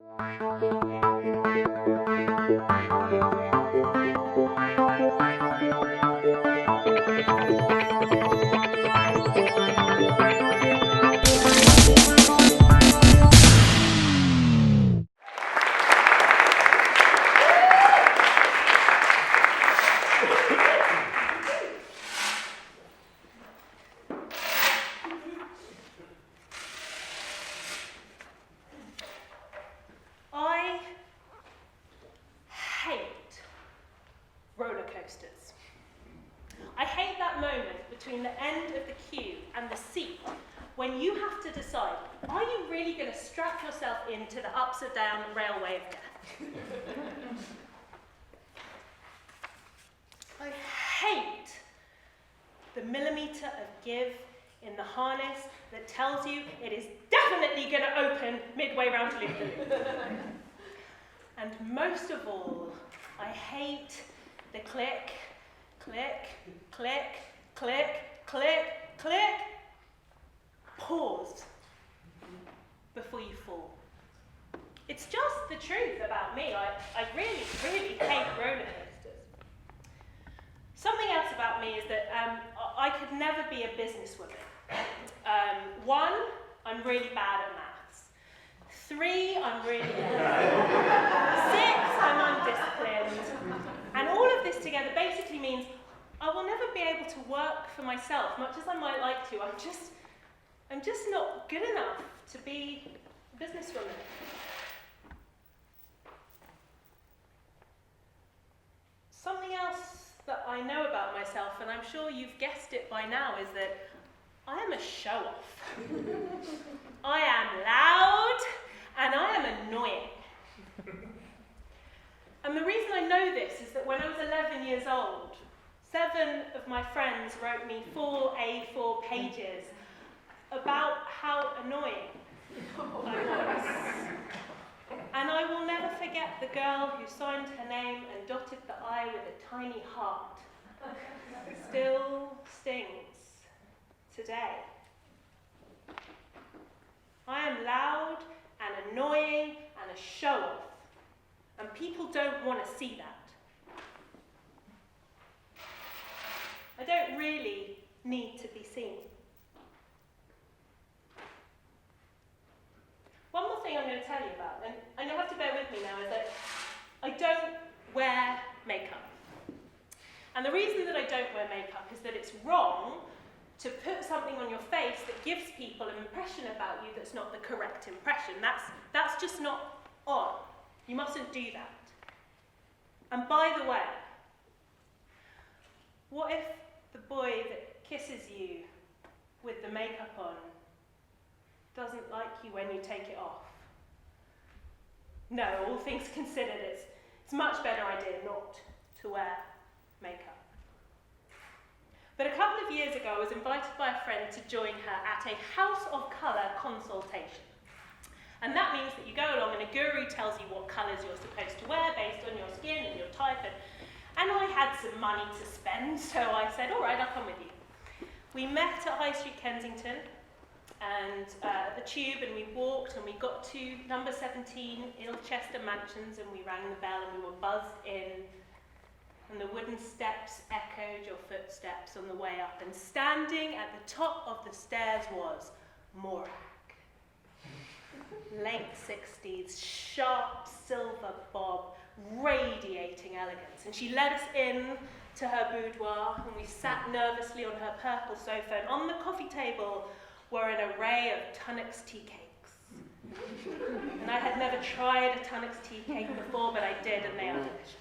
I hate roller coasters. I hate that moment between the end of the queue and the seat when you have to decide, are you really going to strap yourself into the ups and down railway of death? I hate the millimetre of give in the harness that tells you it is definitely going to open midway round to loop. And most of all, I hate the click, click, click, click, click, click, pause before you fall. It's just the truth about me. I really, really hate roller coasters. Something else about me is that I could never be a businesswoman. One, I'm really bad at maths. 3, I'm really bad. 6, I'm undisciplined. And all of this together basically means I will never be able to work for myself, much as I might like to. I'm just not good enough to be a businesswoman. Something else that I know about myself, and I'm sure you've guessed it by now, is that I am a show-off. I am loud, and I am annoying. And the reason I know this is that when I was 11 years old, 7 of my friends wrote me 4 A4 pages about how annoying I was. And I will never forget the girl who signed her name and dotted the I with a tiny heart. Still stings today. I am loud and annoying and a show-off, and people don't want to see that. I don't really need to be seen. One more thing I'm going to tell you about, and you'll have to bear with me now, is that I don't wear makeup. And the reason that I don't wear makeup is that it's wrong to put something on your face that gives people an impression about you that's not the correct impression. That's just not on. You mustn't do that. And by the way, what if the boy that kisses you with the makeup on doesn't like you when you take it off? No, all things considered, it's a much better idea not to wear makeup. But a couple of years ago, I was invited by a friend to join her at a House of Colour consultation. And that means that you go along and a guru tells you what colours you're supposed to wear based on your skin and your type. And I had some money to spend, so I said, all right, I'll come with you. We met at High Street Kensington and the Tube, and we walked and we got to number 17, Ilchester Mansions, and we rang the bell and we were buzzed in. And the wooden steps echoed your footsteps on the way up. And standing at the top of the stairs was Morag. Late 60s, sharp silver bob, radiating elegance. And she led us in to her boudoir, and we sat nervously on her purple sofa. And on the coffee table were an array of Tunnocks tea cakes. And I had never tried a Tunnocks tea cake before, but I did, and they are delicious.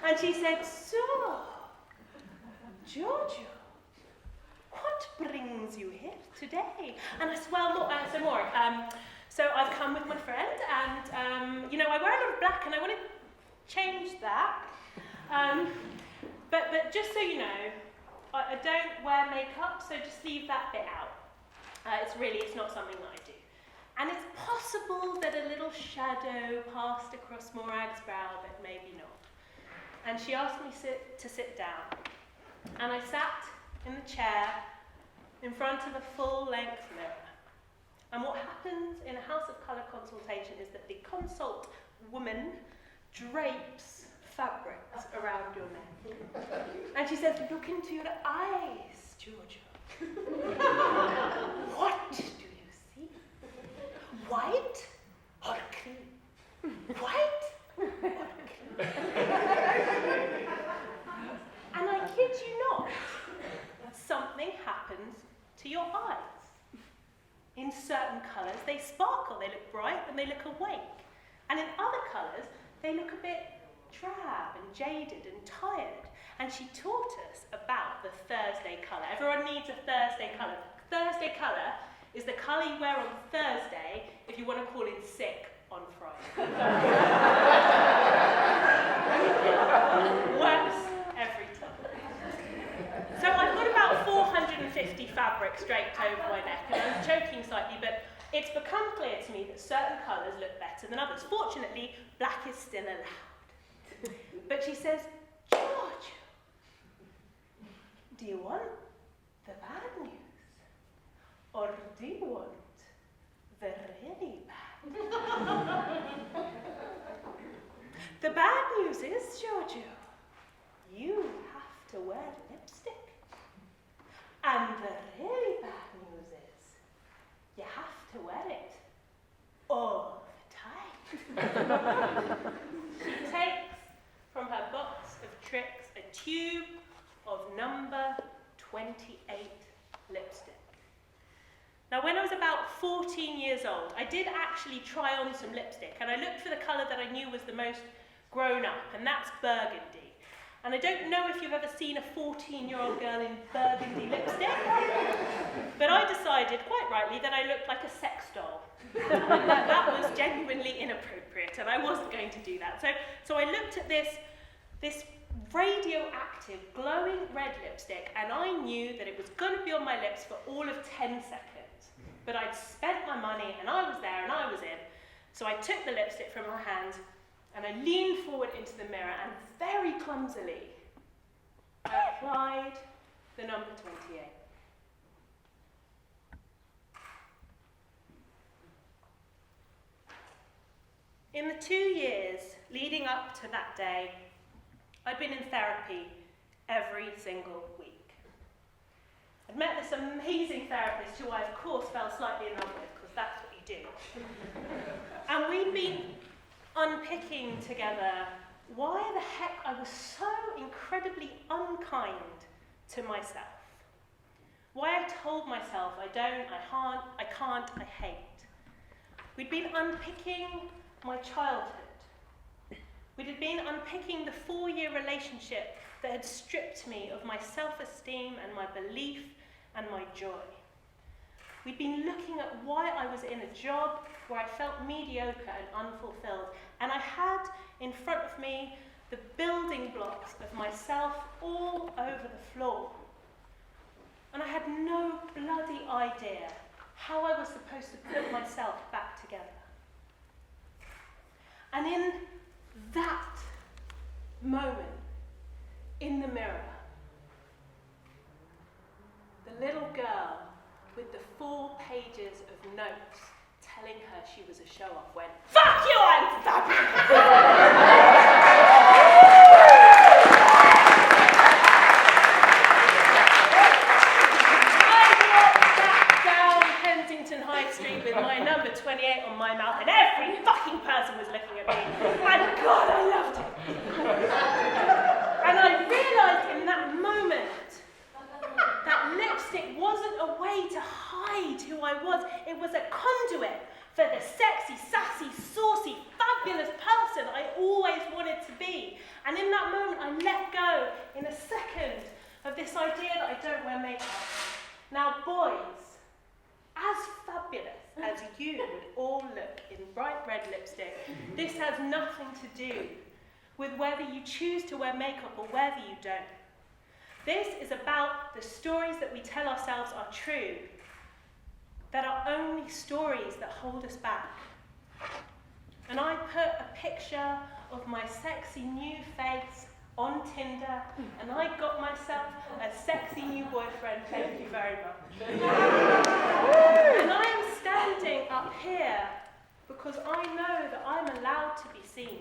And she said, so, Jojo, what brings you here today? And I said, well, so I've come with my friend, and, I wear a lot of black, and I want to change that. But just so you know, I don't wear makeup, so just leave that bit out. It's not something that I do. And it's possible that a little shadow passed across Morag's brow, but maybe not. And she asked me to sit down. And I sat in the chair in front of a full-length mirror. And what happens in a house of colour consultation is that the consult woman drapes fabrics around your neck. And she says, look into your eyes, Jojo. What do you see? White or cream? White or cream? And I kid you not, something happens to your eyes. In certain colours, they sparkle, they look bright and they look awake. And in other colours, they look a bit drab and jaded and tired. And she taught us about the Thursday colour. Everyone needs a Thursday colour. Thursday colour is the colour you wear on Thursday if you want to call in sick on Friday. Works every time. So I've got about 450 fabrics draped over my neck, and I'm choking slightly, but it's become clear to me that certain colours look better than others. Fortunately, black is still allowed. But she says, George, do you want the bad news? Or do you want the really bad? The bad news is, Jojo, you have to wear lipstick. And the really bad news is, you have to wear it all the time. She takes from her box of tricks a tube of number 28 lipstick. Now, when I was about 14 years old, I did actually try on some lipstick, and I looked for the colour that I knew was the most grown up, and that's burgundy. And I don't know if you've ever seen a 14-year-old girl in burgundy lipstick, but I decided, quite rightly, that I looked like a sex doll. And that was genuinely inappropriate, and I wasn't going to do that. So I looked at this radioactive, glowing red lipstick, and I knew that it was going to be on my lips for all of 10 seconds. But I'd spent my money, and I was there, and I was in. So I took the lipstick from her hand, and I leaned forward into the mirror, and very clumsily, I applied the number 28. In the 2 years leading up to that day, I'd been in therapy every single week. I'd met this amazing therapist who I, of course, fell slightly in love with, because that's what you do. And we'd been unpicking together why the heck I was so incredibly unkind to myself. Why I told myself I don't, I can't, I hate. We'd been unpicking my childhood. We had been unpicking the 4-year relationship that had stripped me of my self-esteem and my belief and my joy. We'd been looking at why I was in a job where I felt mediocre and unfulfilled, and I had in front of me the building blocks of myself all over the floor. And I had no bloody idea how I was supposed to put myself back together. And in that moment, in the mirror, the little girl with the 4 pages of notes telling her she was a show-off went, "Fuck you, I'm fabulous!" With my number 28 on my mouth, and every fucking person was looking at me, and God, I loved it. And I realised in that moment that lipstick wasn't a way to hide who I was. It was a conduit for the sexy, sassy, saucy, fabulous person I always wanted to be. And in that moment, I let go in a second of this idea that I don't wear makeup. Now, boys, as fabulous as you would all look in bright red lipstick, this has nothing to do with whether you choose to wear makeup or whether you don't. This is about the stories that we tell ourselves are true, that are only stories that hold us back. And I put a picture of my sexy new face on Tinder, and I got myself a sexy new boyfriend, thank you very much. And I am standing because I know that I'm allowed to be seen.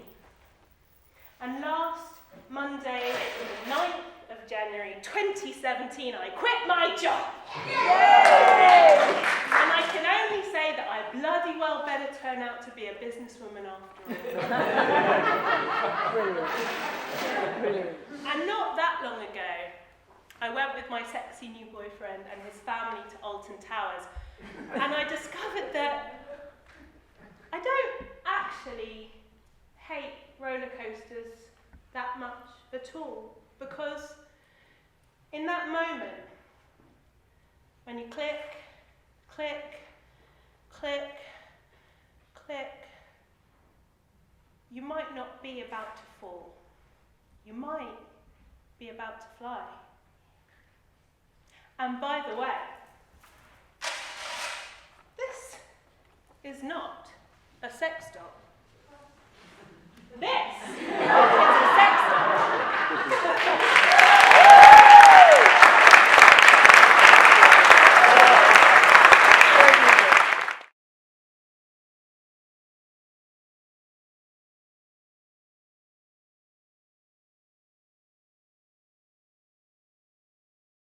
And last Monday, the 9th of January 2017, I quit my job. Yay! And I can only say that I bloody well better turn out to be a businesswoman after all. Brilliant. Brilliant. And not that long ago, I went with my sexy new boyfriend and his family to Alton Towers, and I discovered that I don't actually hate roller coasters that much at all, because in that moment, when you click, click, click, click, you might not be about to fall. You might be about to fly. And by the way, this is not a sex doll.